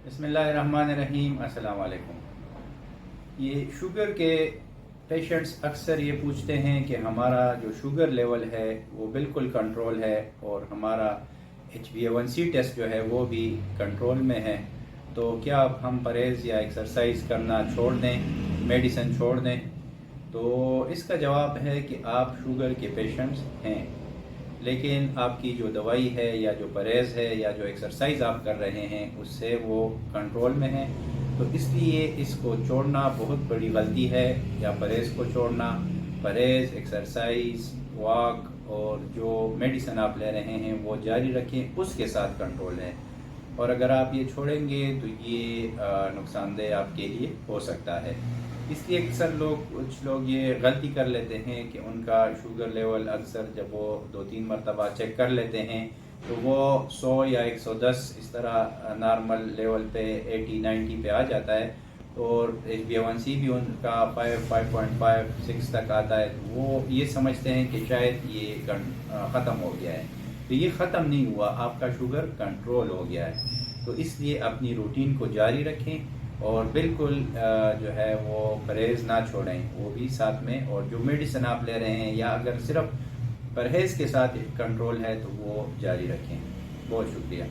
بسم اللہ الرحمن الرحیم۔ السلام علیکم۔ یہ شوگر کے پیشنٹس اکثر یہ پوچھتے ہیں کہ ہمارا جو شوگر لیول ہے وہ بالکل کنٹرول ہے اور ہمارا HbA1c ٹیسٹ جو ہے وہ بھی کنٹرول میں ہے، تو کیا اب ہم پرہیز یا ایکسرسائز کرنا چھوڑ دیں، میڈیسن چھوڑ دیں؟ تو اس کا جواب ہے کہ آپ شوگر کے پیشنٹس ہیں، لیکن آپ کی جو دوائی ہے یا جو پرہیز ہے یا جو ایکسرسائز آپ کر رہے ہیں اس سے وہ کنٹرول میں ہے، تو اس لیے اس کو چھوڑنا بہت بڑی غلطی ہے۔ یا پرہیز کو چھوڑنا، پرہیز، ایکسرسائز، واک اور جو میڈیسن آپ لے رہے ہیں وہ جاری رکھیں، اس کے ساتھ کنٹرول ہے۔ اور اگر آپ یہ چھوڑیں گے تو یہ نقصان دہ آپ کے لیے ہو سکتا ہے۔ اس لیے اکثر کچھ لوگ یہ غلطی کر لیتے ہیں کہ ان کا شوگر لیول اکثر جب وہ 2-3 مرتبہ چیک کر لیتے ہیں تو وہ 100 یا 110 اس طرح نارمل لیول پہ 80-90 پہ آ جاتا ہے، اور HbA1c بھی ان کا 5.56 تک آتا ہے، تو وہ یہ سمجھتے ہیں کہ شاید یہ ختم ہو گیا ہے۔ تو یہ ختم نہیں ہوا، آپ کا شوگر کنٹرول ہو گیا ہے۔ تو اس لیے اپنی روٹین کو جاری رکھیں اور بالکل جو ہے وہ پرہیز نہ چھوڑیں، وہ بھی ساتھ میں، اور جو میڈیسن آپ لے رہے ہیں یا اگر صرف پرہیز کے ساتھ کنٹرول ہے تو وہ جاری رکھیں۔ بہت شکریہ۔